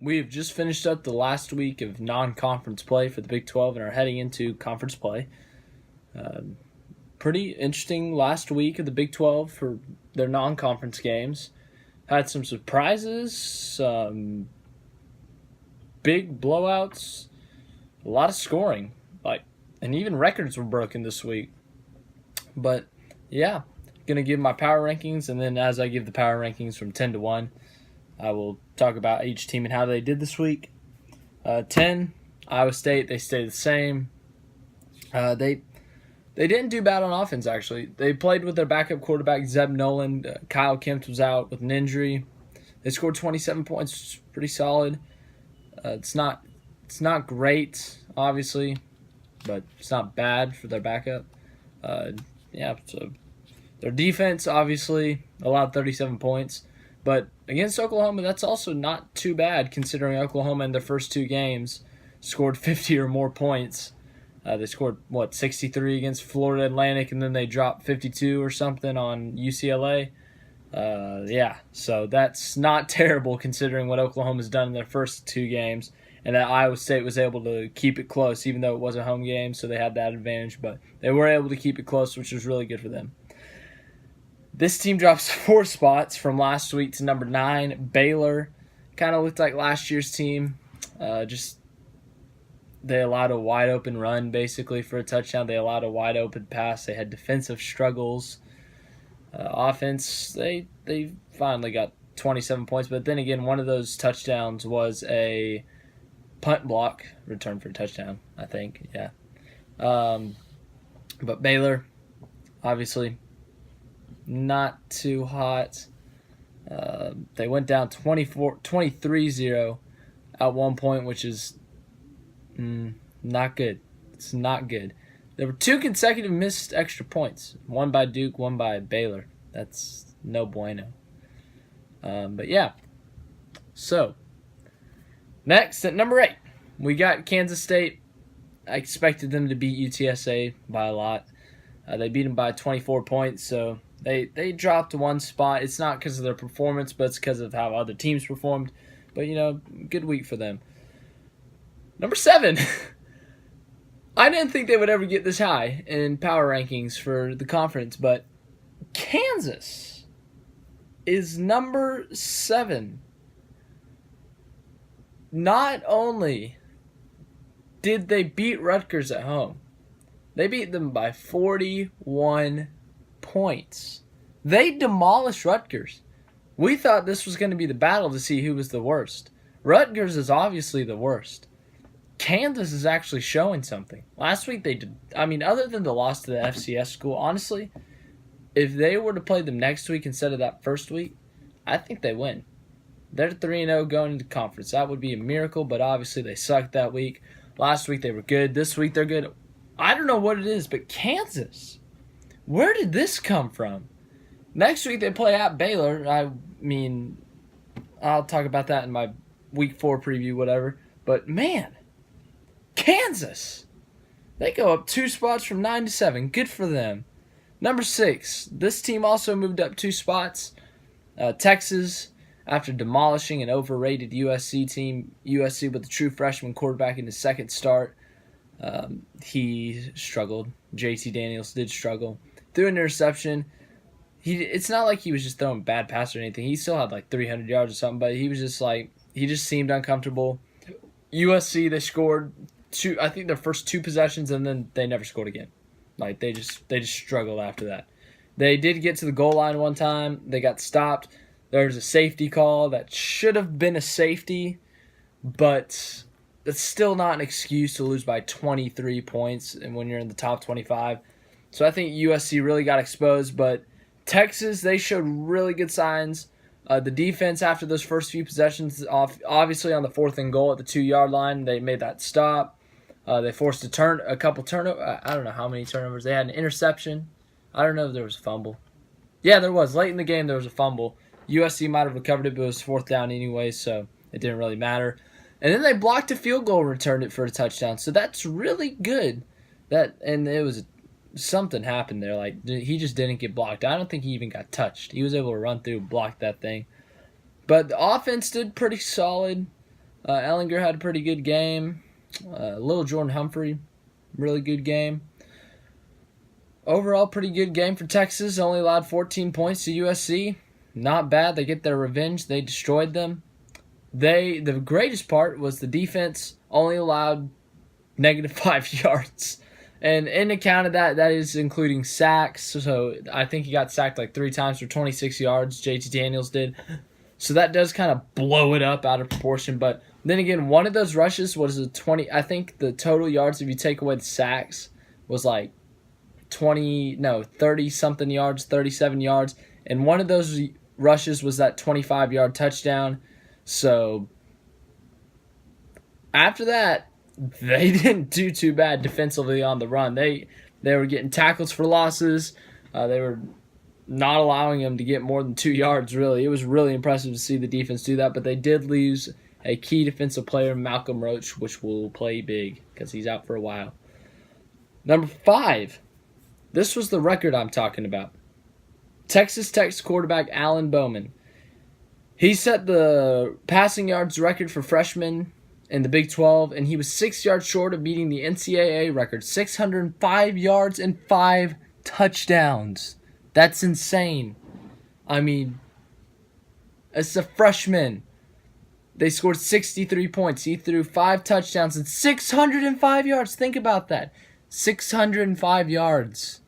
We've just finished up the last week of non-conference play for the Big 12 and are heading into conference play. Um, Pretty interesting last week of the Big 12 for their non-conference games. Had some surprises, some big blowouts, a lot of scoring, and even records were broken this week. But yeah, gonna give my power rankings, and then as I give the power rankings from 10 to 1, I will talk about each team and how they did this week. 10, Iowa State, they stayed the same. They didn't do bad on offense, actually. They played with their backup quarterback, Zeb Noland. Kyle Kempt was out with an injury. They scored 27 points, pretty solid. It's not great, obviously, but it's not bad for their backup. So their defense, obviously, allowed 37 points. But against Oklahoma, that's also not too bad, considering Oklahoma in their first two games scored 50 or more points. They scored, 63 against Florida Atlantic, and then they dropped 52 or something on UCLA. So that's not terrible considering what Oklahoma's done in their first two games, and that Iowa State was able to keep it close, even though it was a home game, so they had that advantage. But they were able to keep it close, which was really good for them. This team drops 4 spots from last week to number 9. Baylor kind of looked like last year's team. They allowed a wide open run basically for a touchdown. They allowed a wide open pass. They had defensive struggles. Offense, they finally got 27 points. But then again, one of those touchdowns was a punt block return for a touchdown, I think. Yeah. But Baylor, obviously, not too hot. They went down 23-0 at one point, which is not good. It's not good. There were 2 consecutive missed extra points. One by Duke, one by Baylor. That's no bueno. But yeah. So, next at number 8, we got Kansas State. I expected them to beat UTSA by a lot. They beat them by 24 points, so they dropped 1 spot. It's not because of their performance, but it's because of how other teams performed. But, good week for them. Number 7. I didn't think they would ever get this high in power rankings for the conference, but Kansas is number 7. Not only did they beat Rutgers at home, they beat them by 41 points. They demolished Rutgers. We thought this was going to be the battle to see who was the worst. Rutgers is obviously the worst. Kansas is actually showing something. Last week they did. Other than the loss to the FCS school, honestly, if they were to play them next week instead of that first week, I think they win. They're 3-0 going into conference. That would be a miracle, but obviously they sucked that week. Last week they were good. This week they're good. I don't know what it is, but Kansas, where did this come from? Next week they play at Baylor. I'll talk about that in my week 4 preview, whatever. But man, Kansas, they go up 2 spots from 9 to 7. Good for them. Number 6, this team also moved up 2 spots. Texas, after demolishing an overrated USC team. USC with a true freshman quarterback in his second start. He struggled. JT Daniels did struggle. Threw an interception. It's not like he was just throwing bad passes or anything. He still had like 300 yards or something, but he just seemed uncomfortable. USC, they scored 2, I think their first 2 possessions, and then they never scored again. Like they just struggled after that. They did get to the goal line one time. They got stopped. There was a safety call that should have been a safety, but it's still not an excuse to lose by 23 points and when you're in the top 25. So I think USC really got exposed, but Texas, they showed really good signs. The defense after those first few possessions, obviously on the 4th and goal at the 2-yard line, they made that stop. They forced a couple turnovers. I don't know how many turnovers. They had an interception. I don't know if there was a fumble. Yeah, there was. Late in the game, there was a fumble. USC might have recovered it, but it was 4th down anyway, so it didn't really matter. And then they blocked a field goal and returned it for a touchdown. So that's really good. And it was something happened there. Like, he just didn't get blocked. I don't think he even got touched. He was able to run through and block that thing. But the offense did pretty solid. Ellinger had a pretty good game. Little Jordan Humphrey, really good game. Overall, pretty good game for Texas. Only allowed 14 points to USC. Not bad. They get their revenge. They destroyed them. The greatest part was the defense only allowed -5 yards. And in account of that is including sacks. So I think he got sacked like 3 times for 26 yards. JT Daniels did. So that does kind of blow it up out of proportion. But then again, one of those rushes was a 20. I think the total yards, if you take away the sacks, was like 30-something yards, 37 yards. And one of those rushes was that 25-yard touchdown. So after that, they didn't do too bad defensively on the run. They were getting tackles for losses. They were not allowing them to get more than 2 yards, really. It was really impressive to see the defense do that, but they did lose a key defensive player, Malcolm Roach, which will play big because he's out for a while. Number 5. This was the record I'm talking about. Texas Tech's quarterback, Alan Bowman. He set the passing yards record for freshmen in the Big 12, and he was 6 yards short of beating the NCAA record, 605 yards and 5 touchdowns. That's insane. I mean, it's a freshman. They scored 63 points. He threw 5 touchdowns and 605 yards. Think about that. 605 yards.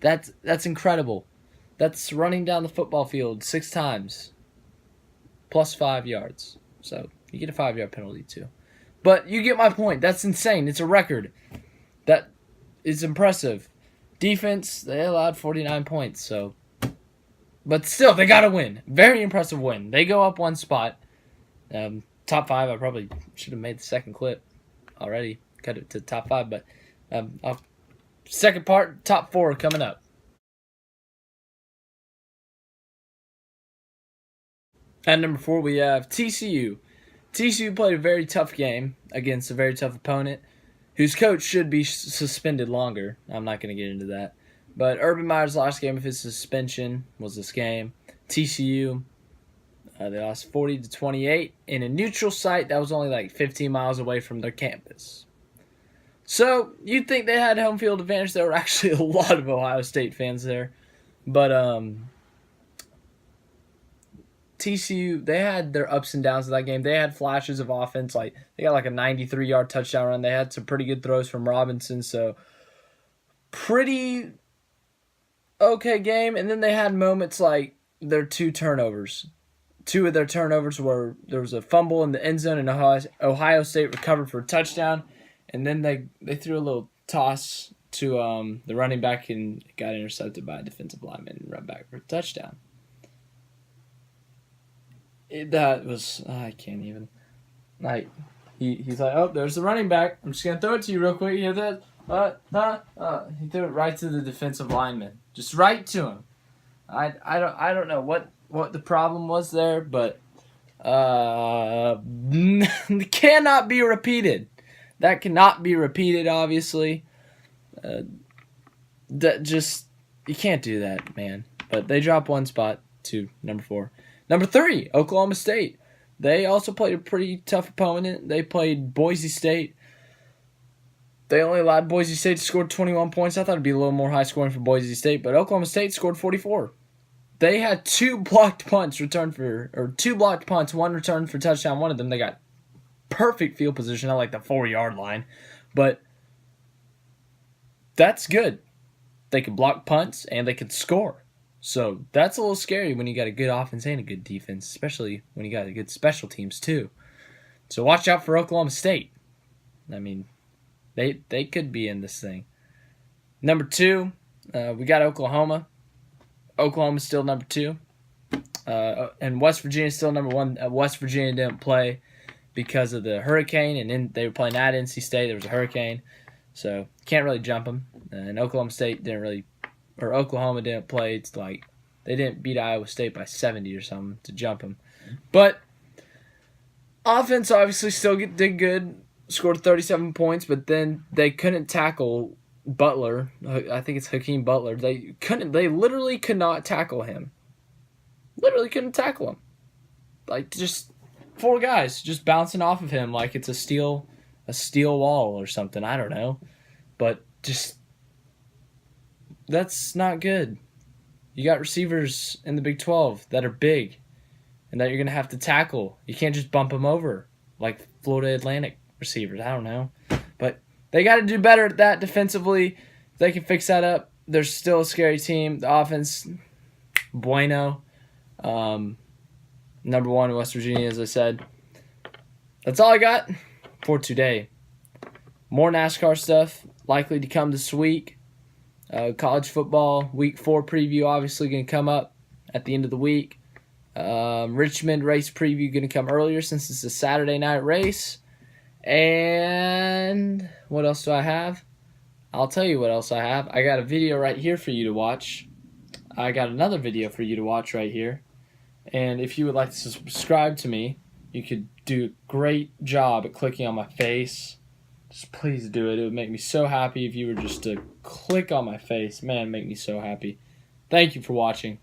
That's incredible. That's running down the football field 6 times. Plus 5 yards. So you get a 5-yard penalty too. But you get my point. That's insane. It's a record. That is impressive. Defense, they allowed 49 points. So, but still, they got to win. Very impressive win. They go up 1 spot. Top 5, I probably should have made the second clip already. Cut it to top 5. But second part, top 4 coming up. At number 4, we have TCU. TCU played a very tough game against a very tough opponent whose coach should be suspended longer. I'm not going to get into that. But Urban Meyer's last game of his suspension was this game. TCU, they lost 40-28 in a neutral site that was only like 15 miles away from their campus. So you'd think they had home field advantage. There were actually a lot of Ohio State fans there. But TCU, they had their ups and downs of that game. They had flashes of offense. Like they got like a 93-yard touchdown run. They had some pretty good throws from Robinson. So pretty okay game. And then they had moments like their 2 turnovers. 2 of their turnovers were there was a fumble in the end zone and Ohio State recovered for a touchdown. And then they threw a little toss to the running back and it got intercepted by a defensive lineman and run back for a touchdown. That was I can't even. Like he's like, oh, there's the running back. I'm just gonna throw it to you real quick. You hear that? He threw it right to the defensive lineman, just right to him. I don't know what the problem was there, but cannot be repeated. That cannot be repeated. Obviously, that just you can't do that, man. But they dropped 1 spot to number 4. Number 3, Oklahoma State. They also played a pretty tough opponent. They played Boise State. They only allowed Boise State to score 21 points. I thought it'd be a little more high scoring for Boise State, but Oklahoma State scored 44. They had 2 blocked punts, 1 returned for touchdown. One of them, they got perfect field position at like the 4-yard line. But that's good. They can block punts and they can score. So that's a little scary when you got a good offense and a good defense, especially when you got a good special teams too. So watch out for Oklahoma State. I mean, they could be in this thing. Number 2, we got Oklahoma. Oklahoma's still number 2. And West Virginia's still number 1. West Virginia didn't play because of the hurricane, and then they were playing at NC State. There was a hurricane, so can't really jump them. And Oklahoma didn't play. It's like they didn't beat Iowa State by 70 or something to jump them. But offense obviously still did good, scored 37 points, but then they couldn't tackle Butler. I think it's Hakeem Butler. They literally could not tackle him. Literally couldn't tackle him. Like just 4 guys just bouncing off of him like it's a steel wall or something. I don't know. But just, that's not good. You got receivers in the Big 12 that are big and that you're going to have to tackle. You can't just bump them over like Florida Atlantic receivers. I don't know. But they got to do better at that defensively. If they can fix that up, they're still a scary team. The offense, bueno. Number 1 in West Virginia, as I said. That's all I got for today. More NASCAR stuff likely to come this week. College football week 4 preview obviously going to come up at the end of the week. Richmond race preview going to come earlier since it's a Saturday night race. And what else do I have? I'll tell you what else I have. I got a video right here for you to watch. I got another video for you to watch right here. And if you would like to subscribe to me, you could do a great job at clicking on my face. Just please do it. It would make me so happy if you were just to click on my face. Man, make me so happy. Thank you for watching.